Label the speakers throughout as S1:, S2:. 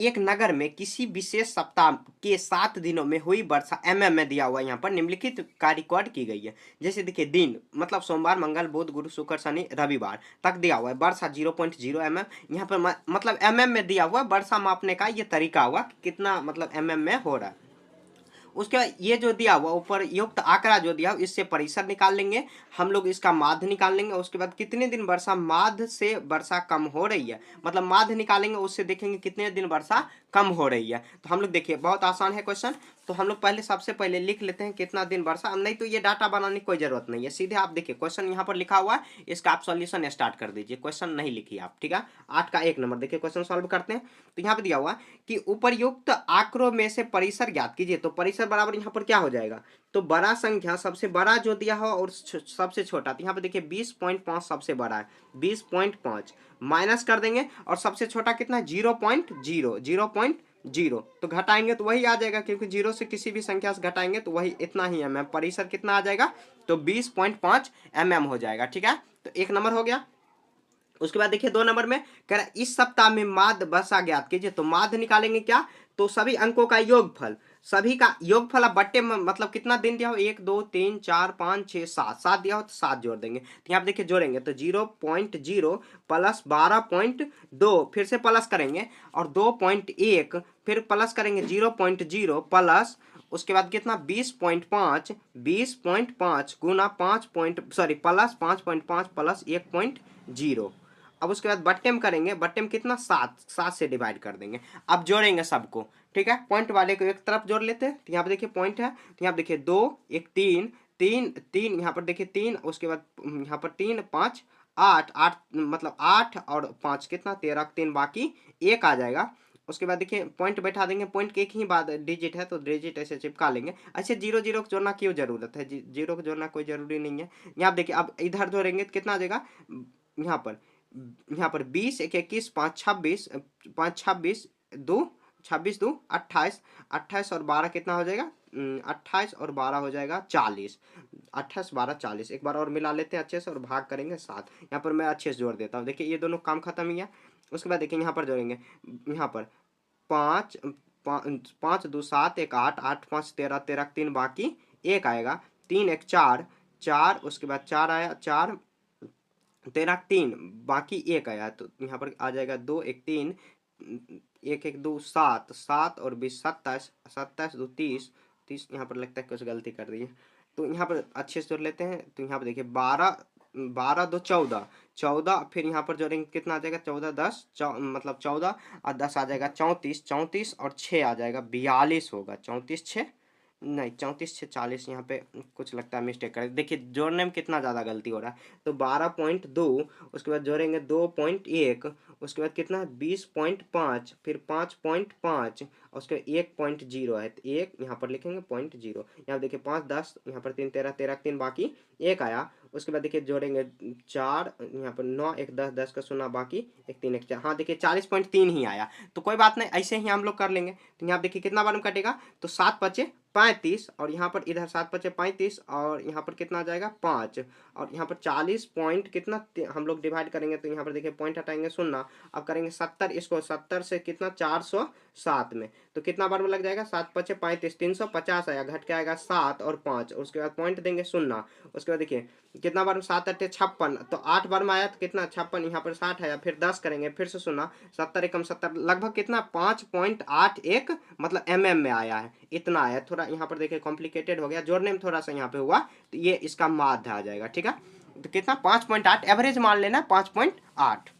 S1: एक नगर में किसी विशेष सप्ताह के 7 दिनों में हुई वर्षा एमएम में दिया हुआ, यहाँ पर निम्नलिखित का रिकॉर्ड की गई है। जैसे देखिए दिन मतलब सोमवार मंगल बुध गुरु शुक्र शनि रविवार तक दिया हुआ है, वर्षा 0.0 एमएम। यहाँ पर मतलब एमएम में दिया हुआ है, वर्षा मापने का ये तरीका हुआ कि कितना मतलब एमएम में हो रहा है। उसके बाद ये जो दिया हुआ ऊपर युक्त आंकड़ा जो दिया हुआ, इससे परिसर निकाल लेंगे हम लोग, इसका माध्य निकाल लेंगे। उसके बाद कितने दिन वर्षा माध्य से वर्षा कम हो रही है, मतलब माध्य निकालेंगे, उससे देखेंगे कितने दिन वर्षा कम हो रही है। तो हम लोग देखिए बहुत आसान है क्वेश्चन, तो हम लोग पहले सबसे पहले लिख लेते हैं कितना दिन वर्षा, नहीं तो ये डाटा बनाने की कोई जरूरत नहीं है, सीधे आप देखिए क्वेश्चन यहाँ पर लिखा हुआ है, इसका आप सॉल्यूशन स्टार्ट कर दीजिए, क्वेश्चन नहीं लिखिए आप, ठीक है। 8 का 1 नंबर देखिए क्वेश्चन सॉल्व करते हैं। तो यहाँ पे दिया हुआ कि उपर्युक्त आंकड़ों में से परिसर ज्ञात कीजिए। तो परिसर बराबर यहाँ पर क्या हो जाएगा, तो बड़ा संख्या सबसे बड़ा जो दिया हो और सबसे छोटा, तो यहाँ पे देखिए 20.5 सबसे बड़ा है, 20.5 माइनस कर देंगे, और सबसे छोटा कितना है 0.0, तो घटाएंगे तो वही आ जाएगा, क्योंकि 0 से किसी भी संख्या से घटाएंगे तो वही इतना ही एमएम, परिसर कितना आ जाएगा, तो 20.5 एमएम हो जाएगा, ठीक है। तो 1 नंबर हो गया। उसके बाद देखिए 2 नंबर में कह रहा है इस सप्ताह में माध्य वर्षा ज्ञात कीजिए। तो माध्य निकालेंगे क्या, तो सभी अंकों का योगफल, सभी का योगफल अब बट्टे में मतलब कितना दिन दिया हो, 1 2 3 4 5 6 7, 7 दिया हो तो 7 जोड़ देंगे। तो यहाँ पे देखिए जोड़ेंगे तो 0.0 प्लस 12.2, फिर से प्लस करेंगे, और 2.1 फिर प्लस करेंगे 0.0 प्लस, उसके बाद कितना 20.5 गुना 5 सॉरी प्लस 5.5 प्लस 1.0। अब उसके बाद बट्टे में करेंगे, बट्टे में कितना 7 से डिवाइड कर देंगे। अब जोड़ेंगे सबको, ठीक है, पॉइंट वाले को एक तरफ जोड़ लेते हैं। तो यहाँ पे देखिए पॉइंट है, तो यहाँ पे देखिए 2 1 3 3 3, यहाँ पर देखिए 3, उसके बाद यहाँ पर 3 5 8 8 मतलब 8 और 5 कितना 13, 3 बाकी 1 आ जाएगा। उसके बाद देखिए पॉइंट बैठा देंगे, पॉइंट के एक ही बाद डिजिट है तो डिजिट ऐसे चिपका लेंगे। अच्छा 0 0 को जोड़ना क्यों जरूरत है, 0 को जोड़ना कोई जरूरी नहीं है। यहाँ देखिए अब इधर जोड़ेंगे तो कितना आ जाएगा, यहाँ पर 20 1 21 5 26 5 26 2 26 2 28 28 और 12 कितना हो जाएगा, 28 और 12 हो जाएगा 40, 28 12 40। एक बार और मिला लेते हैं अच्छे से और भाग करेंगे 7। यहाँ पर मैं अच्छे से जोड़ देता हूँ, देखिए ये दोनों काम खत्म ही है। उसके बाद देखिए यहाँ पर जोड़ेंगे, यहाँ पर 5 5 2 7 1 8 8 5 13 13 3 बाकी 1 आएगा, 3 1 4 4, उसके बाद 4 आया 4 13 3 बाकी 1 आया, तो यहाँ पर आ जाएगा 2 1 3 1 1 2 7 7 और 20 27 27 2 30 30, यहाँ पर लगता है कुछ गलती कर दी है, तो यहाँ पर अच्छे से जोड़ लेते हैं। तो यहाँ पर देखिए 12 12 2 14 14, फिर यहाँ पर जोड़ेंगे कितना आ जाएगा 14 10 मतलब 14 और 10 आ जाएगा 34 34, और 6 आ जाएगा 42 होगा, 34 6 नहीं 34 6 40, यहाँ पे कुछ लगता है मिस्टेक कर, देखिए जोड़ने में कितना ज़्यादा गलती हो रहा है। तो 12.2, उसके बाद जोड़ेंगे 2.1, उसके बाद कितना 20.5, फिर 5.5, और उसके बाद 1.0 है तो 1 यहाँ पर लिखेंगे 0.0। यहाँ देखिए 5 10, यहाँ पर 3 13 13 3 बाकी 1 आया। उसके बाद देखिए जोड़ेंगे 4, यहाँ पर 9 1 10 10 का 0 बाकी 1 3 1 4, हाँ देखिए 40.3 ही आया, तो कोई बात नहीं ऐसे ही हम लोग कर लेंगे। तो यहाँ देखिए कितना बार में कटेगा, तो 7 बचे 35, और यहाँ पर इधर 7 बचे 35, और यहाँ पर कितना आ जाएगा 5, और यहाँ पर 40 पॉइंट कितना हम लोग डिवाइड करेंगे, तो यहाँ पर देखिए पॉइंट हटाएंगे 0। अब करेंगे 70, इसको 70 से कितना 407 में, तो कितना बार में लग जाएगा 7 बचे 35, 350 आया, घट के आएगा 7 और 5, उसके बाद पॉइंट देंगे 0। उसके बाद देखिए कितना बार में 7 8 56, तो 8 बार में आया तो कितना 56, यहाँ पर 60 आया, फिर 10 करेंगे फिर से 0, 70 एकम 70, लगभग कितना 5.81 मतलब एमएम में आया है, इतना आया। थोड़ा यहाँ पर देखिए कॉम्प्लिकेटेड हो गया, जोड़ने में थोड़ा सा यहाँ पे हुआ, तो ये इसका माध्य आ जाएगा, ठीक है। तो कितना 5.8 एवरेज मान लेना 5.8।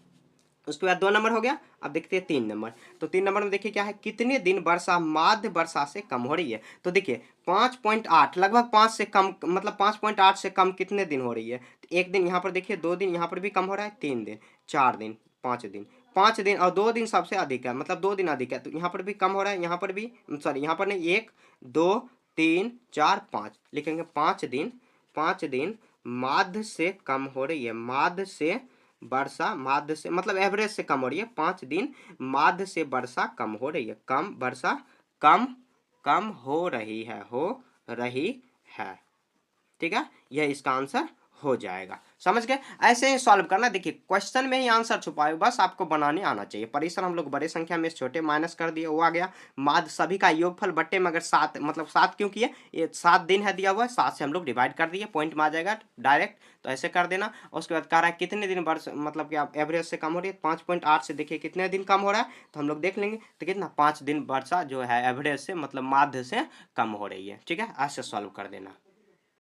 S1: उसके बाद 2 नंबर हो गया। अब देखते हैं 3 नंबर। तो 3 नंबर में देखिए क्या है, कितने दिन वर्षा माध्य वर्षा से कम हो रही है। तो देखिए 5.8 लगभग 5 से कम, मतलब 5.8 से कम कितने दिन हो रही है, तो 1 दिन, यहाँ पर देखिए 2 दिन, यहाँ पर भी कम हो रहा है, 3 दिन 4 दिन 5 दिन 5 दिन, और 2 दिन सबसे अधिक है, मतलब 2 दिन अधिक है, तो यहाँ पर भी कम हो रहा है, यहाँ पर भी सॉरी यहाँ पर नहीं, 1 2 3 4 5 लिखेंगे, 5 दिन माध्य से कम हो रही है, माध्य से वर्षा, माध्य से मतलब एवरेज से कम हो रही है, 5 दिन माध्य से वर्षा कम हो रही है, कम वर्षा कम कम हो रही है, ठीक है, यह इसका आंसर हो जाएगा। समझ गए? ऐसे ही सॉल्व करना। देखिए क्वेश्चन में ही आंसर छुपा है, बस आपको बनाने आना चाहिए। परिसर हम लोग बड़े संख्या में छोटे माइनस कर दिए, वो आ गया। माध्य सभी का योगफल बट्टे में अगर 7, मतलब 7 क्यों किए, ये 7 दिन है दिया हुआ है, 7 से हम लोग डिवाइड कर दिए, पॉइंट में आ जाएगा डायरेक्ट। तो ऐसे कर देना। और उसके बाद कह रहा है कितने दिन वर्ष, मतलब कि आप एवरेज से कम हो रही है, 5.8 से देखिए कितने दिन कम हो रहा है, तो हम लोग देख लेंगे। तो कितना 5 दिन वर्षा जो है एवरेज से, मतलब माध्य से कम हो रही है। ठीक है, ऐसे सॉल्व कर देना।